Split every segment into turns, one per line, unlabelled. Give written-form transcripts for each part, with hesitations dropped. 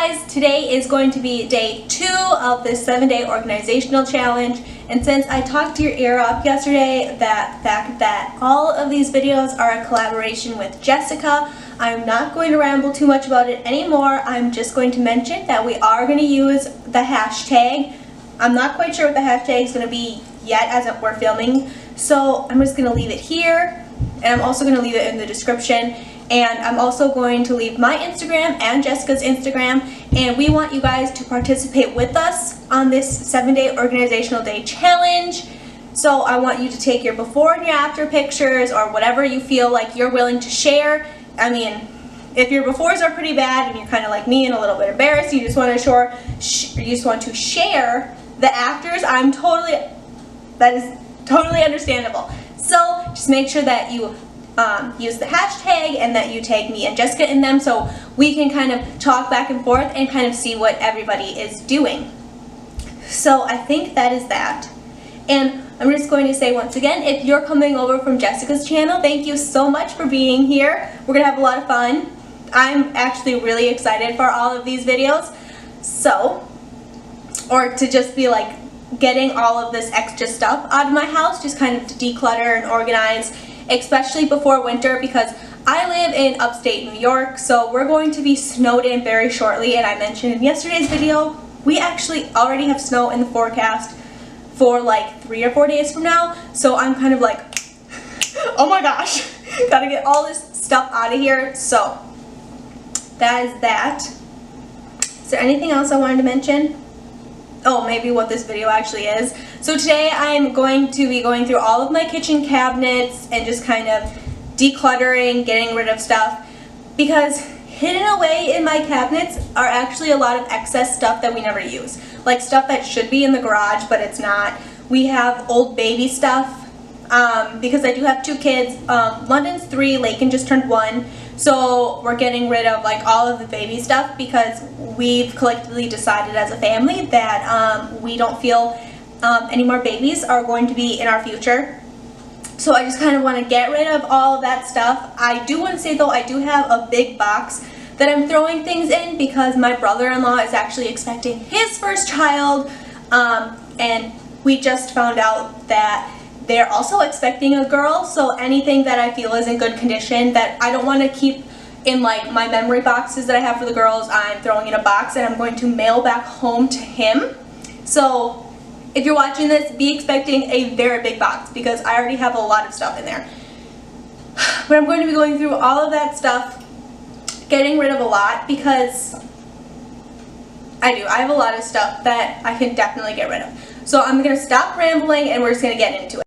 guys, today is going to be day 2 of this 7-day organizational challenge, and since I talked to your ear off yesterday, that fact that all of these videos are a collaboration with Jessica, I'm not going to ramble too much about it anymore. I'm just going to mention that we are going to use the hashtag. I'm not quite sure what the hashtag is going to be yet as we're filming, so I'm just going to leave it here, and I'm also going to leave it in the description. And I'm also going to leave my Instagram and Jessica's Instagram, and we want you guys to participate with us on this 7-day organizational day challenge. So I want you to take your before and your after pictures, or whatever you feel like you're willing to share. I mean, if your befores are pretty bad and you're kind of like me and a little bit embarrassed, you just want to share the afters, that is totally understandable. So just make sure that you use the hashtag and that you tag me and Jessica in them, so we can kind of talk back and forth and kind of see what everybody is doing. So I think that is that. And I'm just going to say once again, if you're coming over from Jessica's channel, thank you so much for being here. We're gonna have a lot of fun. I'm actually really excited for all of these videos. So, or to just be like getting all of this extra stuff out of my house, just kind of to declutter and organize, especially before winter, because I live in upstate New York, so we're going to be snowed in very shortly. And I mentioned in yesterday's video, we actually already have snow in the forecast for like 3 or 4 days from now, so I'm kind of like, oh my gosh, gotta get all this stuff out of here. So that is that. Is there anything else I wanted to mention? Oh, maybe what this video actually is. So today I'm going to be going through all of my kitchen cabinets and just kind of decluttering, getting rid of stuff, because hidden away in my cabinets are actually a lot of excess stuff that we never use. Like stuff that should be in the garage, but it's not. We have old baby stuff, because I do have 2 kids. London's 3, Lakin just turned 1. So we're getting rid of like all of the baby stuff because we've collectively decided as a family that we don't feel any more babies are going to be in our future. So I just kind of want to get rid of all of that stuff. I do want to say though, I do have a big box that I'm throwing things in because my brother-in-law is actually expecting his first child, and we just found out that they're also expecting a girl, so anything that I feel is in good condition that I don't want to keep in like my memory boxes that I have for the girls, I'm throwing in a box and I'm going to mail back home to him. So if you're watching this, be expecting a very big box because I already have a lot of stuff in there. But I'm going to be going through all of that stuff, getting rid of a lot, because I have a lot of stuff that I can definitely get rid of. So I'm going to stop rambling and we're just going to get into it.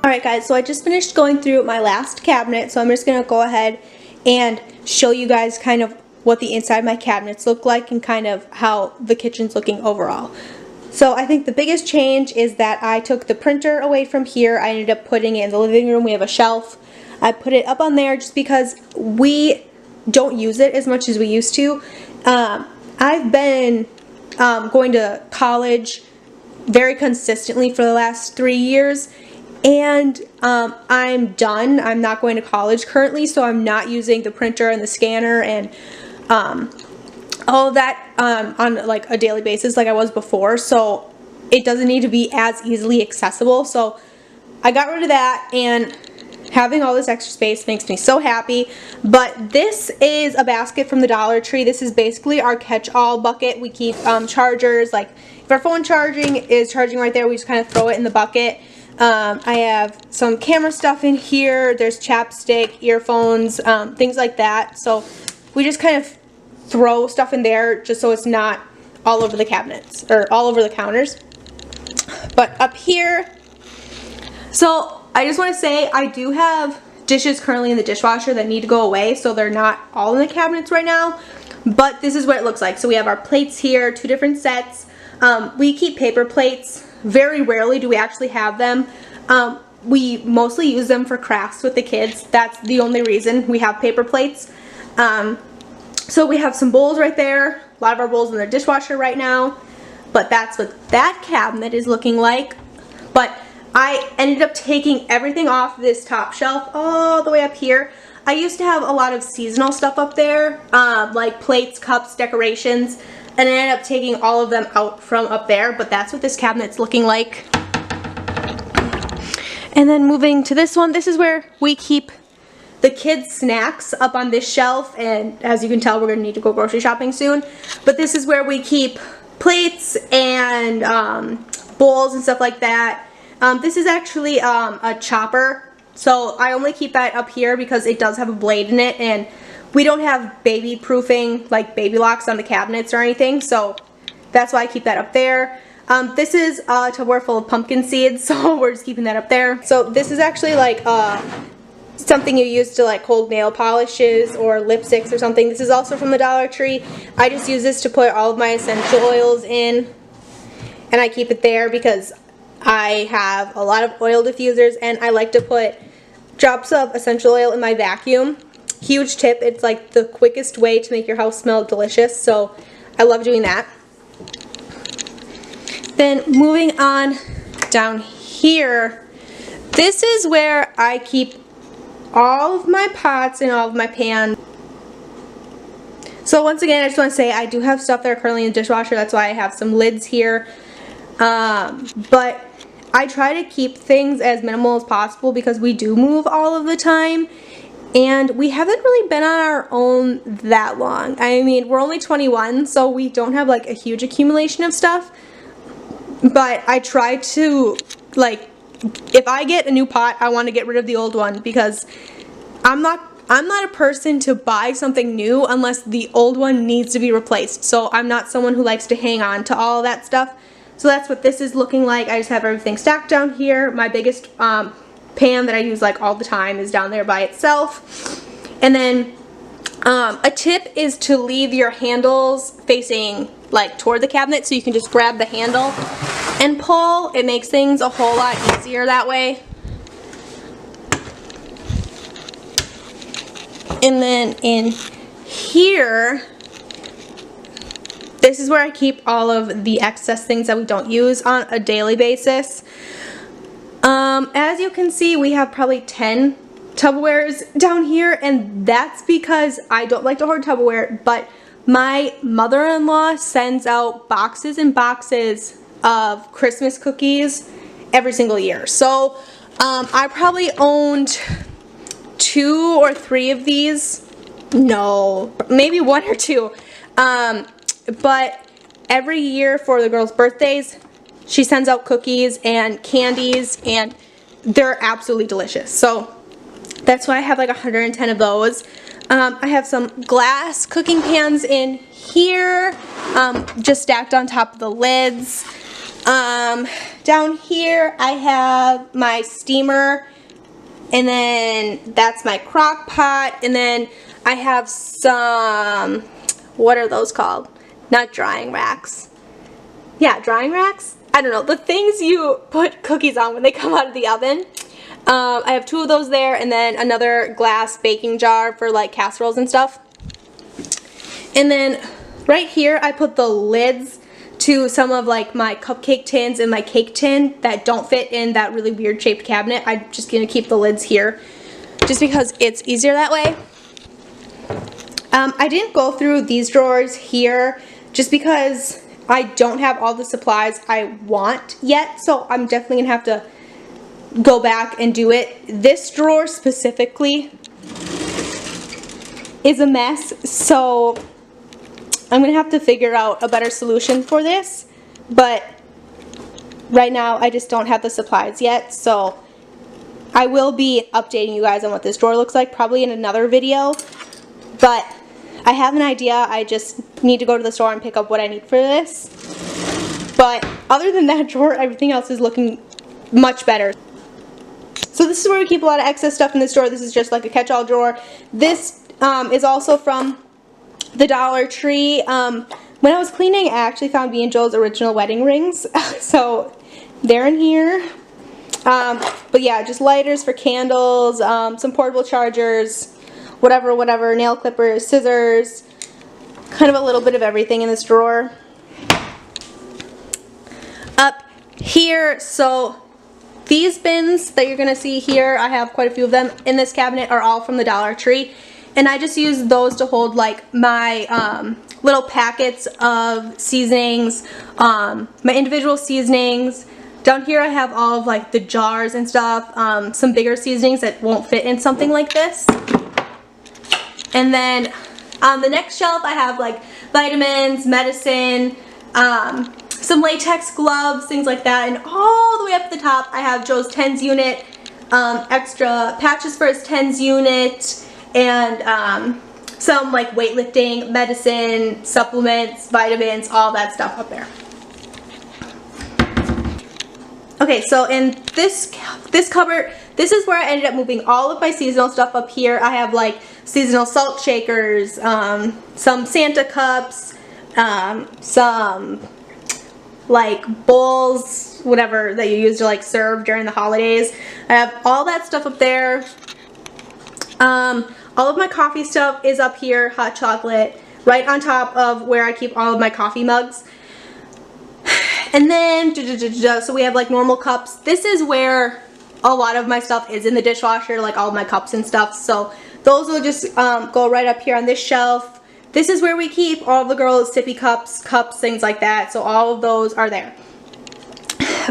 Alright guys, so I just finished going through my last cabinet, so I'm just going to go ahead and show you guys kind of what the inside of my cabinets look like and kind of how the kitchen's looking overall. So I think the biggest change is that I took the printer away from here. I ended up putting it in the living room. We have a shelf. I put it up on there just because we don't use it as much as we used to. I've been going to college very consistently for the last 3 years. And I'm done. I'm not going to college currently, so I'm not using the printer and the scanner and all of that on like a daily basis like I was before. So it doesn't need to be as easily accessible. So I got rid of that, and having all this extra space makes me so happy. But this is a basket from the Dollar Tree. This is basically our catch-all bucket. We keep chargers. Like if our phone is charging right there, we just kind of throw it in the bucket. I have some camera stuff in here. There's chapstick, earphones, things like that. So we just kind of throw stuff in there just so it's not all over the cabinets or all over the counters. But up here, so I just want to say I do have dishes currently in the dishwasher that need to go away, so they're not all in the cabinets right now. But this is what it looks like. So we have our plates here, 2 different sets. We keep paper plates. Very rarely do we actually have them. We mostly use them for crafts with the kids. That's the only reason we have paper plates. So we have some bowls right there. A lot of our bowls in the dishwasher right now. But that's what that cabinet is looking like. But I ended up taking everything off this top shelf all the way up here. I used to have a lot of seasonal stuff up there, like plates, cups, decorations. And I ended up taking all of them out from up there, but that's what this cabinet's looking like. And then moving to this one, this is where we keep the kids' snacks up on this shelf, and as you can tell, we're going to need to go grocery shopping soon. But this is where we keep plates and bowls and stuff like that. This is actually a chopper, so I only keep that up here because it does have a blade in it, and we don't have baby proofing, like baby locks on the cabinets or anything, so that's why I keep that up there. This is a Tupperware full of pumpkin seeds, so we're just keeping that up there. So this is actually like something you use to like hold nail polishes or lipsticks or something. This is also from the Dollar Tree. I just use this to put all of my essential oils in, and I keep it there because I have a lot of oil diffusers and I like to put drops of essential oil in my vacuum. Huge tip, it's like the quickest way to make your house smell delicious, so I love doing that. Then moving on down here, this is where I keep all of my pots and all of my pans. So once again, I just want to say I do have stuff that are currently in the dishwasher, that's why I have some lids here. But I try to keep things as minimal as possible because we do move all of the time. And we haven't really been on our own that long. I mean, we're only 21, so we don't have like a huge accumulation of stuff. But I try to, like, if I get a new pot, I want to get rid of the old one because I'm not a person to buy something new unless the old one needs to be replaced. So I'm not someone who likes to hang on to all of that stuff. So that's what this is looking like. I just have everything stacked down here. My biggest pan that I use like all the time is down there by itself. And then a tip is to leave your handles facing like toward the cabinet so you can just grab the handle and pull. It makes things a whole lot easier that way. And then in here, this is where I keep all of the excess things that we don't use on a daily basis. As you can see, we have probably 10 Tupperwares down here, and that's because I don't like to hoard Tupperware, but my mother-in-law sends out boxes and boxes of Christmas cookies every single year. So I probably owned 2 or 3 of these. No, maybe 1 or 2. But every year for the girls' birthdays, she sends out cookies and candies, and they're absolutely delicious. So that's why I have like 110 of those. I have some glass cooking pans in here, just stacked on top of the lids. Down here I have my steamer, and then that's my crock pot, and then I have some, what are those called? Not drying racks. Yeah, drying racks? I don't know, the things you put cookies on when they come out of the oven. I have 2 of those there, and then another glass baking jar for like casseroles and stuff. And then right here I put the lids to some of like my cupcake tins and my cake tin that don't fit in that really weird shaped cabinet. I'm just going to keep the lids here just because it's easier that way. I didn't go through these drawers here just because I don't have all the supplies I want yet, so I'm definitely going to have to go back and do it. This drawer specifically is a mess, so I'm going to have to figure out a better solution for this, but right now I just don't have the supplies yet, so I will be updating you guys on what this drawer looks like probably in another video, but I have an idea. I just need to go to the store and pick up what I need for this. But other than that drawer, everything else is looking much better. So this is where we keep a lot of excess stuff in this drawer. This is just like a catch-all drawer. This is also from the Dollar Tree. When I was cleaning, I actually found me and Joel's original wedding rings. So they're in here. But yeah, just lighters for candles, some portable chargers, whatever, nail clippers, scissors, kind of a little bit of everything in this drawer. Up here, so these bins that you're going to see here, I have quite a few of them in this cabinet, are all from the Dollar Tree. And I just use those to hold like my little packets of seasonings, my individual seasonings. Down here I have all of like the jars and stuff, some bigger seasonings that won't fit in something like this. And then on the next shelf I have like vitamins, medicine, some latex gloves, things like that. And all the way up at the top I have Joe's TENS unit, extra patches for his TENS unit, and some like weightlifting, medicine, supplements, vitamins, all that stuff up there. Okay, so in this cupboard, this is where I ended up moving all of my seasonal stuff up here. I have like seasonal salt shakers, some Santa cups, some like bowls, whatever that you use to like serve during the holidays. I have all that stuff up there. All of my coffee stuff is up here, hot chocolate, right on top of where I keep all of my coffee mugs. And then, so we have like normal cups. This is where a lot of my stuff is in the dishwasher, like all of my cups and stuff. So those will just go right up here on this shelf. This is where we keep all the girls' sippy cups, things like that. So all of those are there.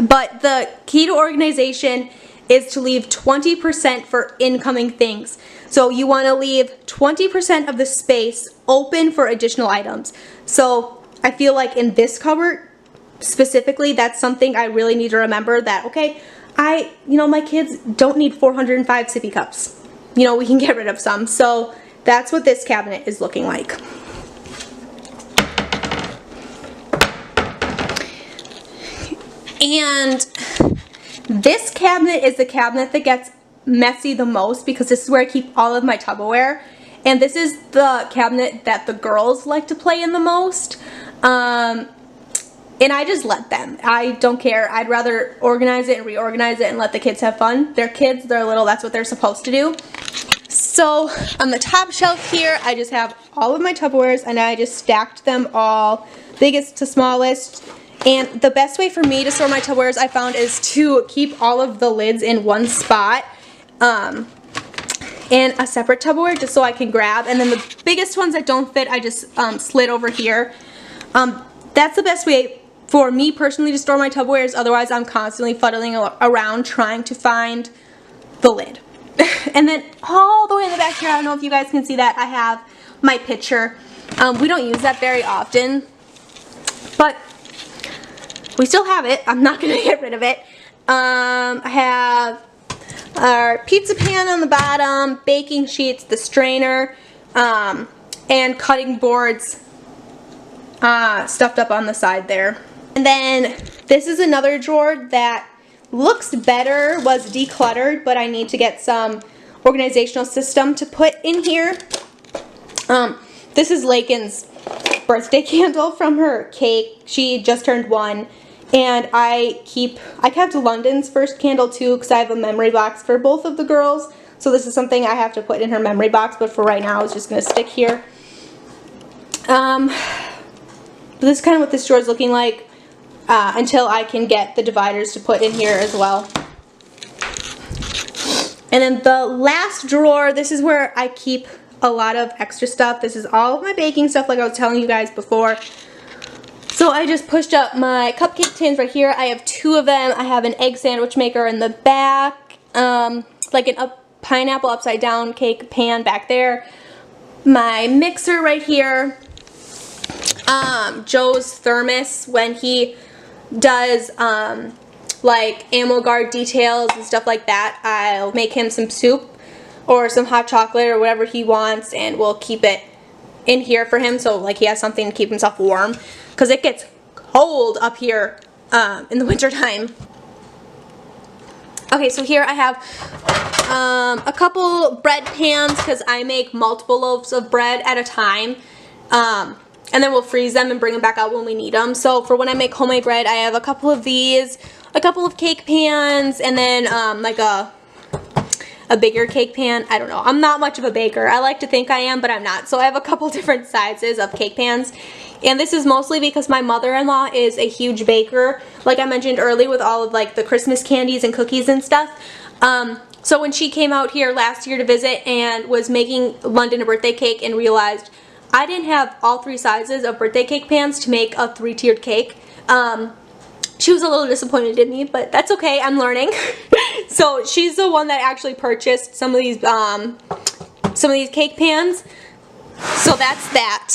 But the key to organization is to leave 20% for incoming things. So you want to leave 20% of the space open for additional items. So I feel like in this cupboard, specifically, that's something I really need to remember, that, okay, my kids don't need 405 sippy cups. We can get rid of some. So that's what this cabinet is looking like. And this cabinet is the cabinet that gets messy the most because this is where I keep all of my Tupperware. And this is the cabinet that the girls like to play in the most. And I just let them. I don't care. I'd rather organize it and reorganize it and let the kids have fun. They're kids, they're little, that's what they're supposed to do. So on the top shelf here, I just have all of my Tupperwares and I just stacked them all, biggest to smallest. And the best way for me to store my Tupperwares, I found, is to keep all of the lids in one spot. And a separate Tupperware just so I can grab. And then the biggest ones that don't fit, I just slid over here. That's the best way for me personally to store my Tupperwares. Otherwise, I'm constantly fuddling around trying to find the lid. And then all the way in the back here, I don't know if you guys can see that, I have my pitcher. We don't use that very often, but we still have it. I'm not going to get rid of it. I have our pizza pan on the bottom, baking sheets, the strainer, and cutting boards stuffed up on the side there. And then this is another drawer that looks better, was decluttered, but I need to get some organizational system to put in here. This is Lakin's birthday candle from her cake. She just turned 1. And I kept London's first candle too because I have a memory box for both of the girls. So this is something I have to put in her memory box, but for right now it's just going to stick here. But this is kind of what this drawer is looking like until I can get the dividers to put in here as well. And then the last drawer, this is where I keep a lot of extra stuff. This is all of my baking stuff like I was telling you guys before. So I just pushed up my cupcake tins right here. I have 2 of them. I have an egg sandwich maker in the back, like a pineapple upside down cake pan back there. My mixer right here. Joe's thermos when he does like ammo guard details and stuff like that. I'll make him some soup or some hot chocolate or whatever he wants, and we'll keep it in here for him so like he has something to keep himself warm because it gets cold up here in the winter time. Okay, so here I have a couple bread pans because I make multiple loaves of bread at a time. And then we'll freeze them and bring them back out when we need them. So for when I make homemade bread, I have a couple of these, a couple of cake pans, and then like a bigger cake pan. I don't know. I'm not much of a baker. I like to think I am, but I'm not. So I have a couple different sizes of cake pans. And this is mostly because my mother-in-law is a huge baker, like I mentioned earlier, with all of like the Christmas candies and cookies and stuff. So when she came out here last year to visit and was making London a birthday cake and realized I didn't have all 3 sizes of birthday cake pans to make a 3-tiered cake, she was a little disappointed in me, but that's okay, I'm learning. So she's the one that actually purchased some of these cake pans. So that's that.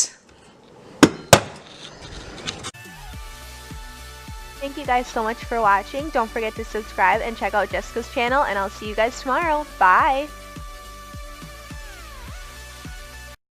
Thank you guys so much for watching. Don't forget to subscribe and check out Jessica's channel, and I'll see you guys tomorrow. Bye!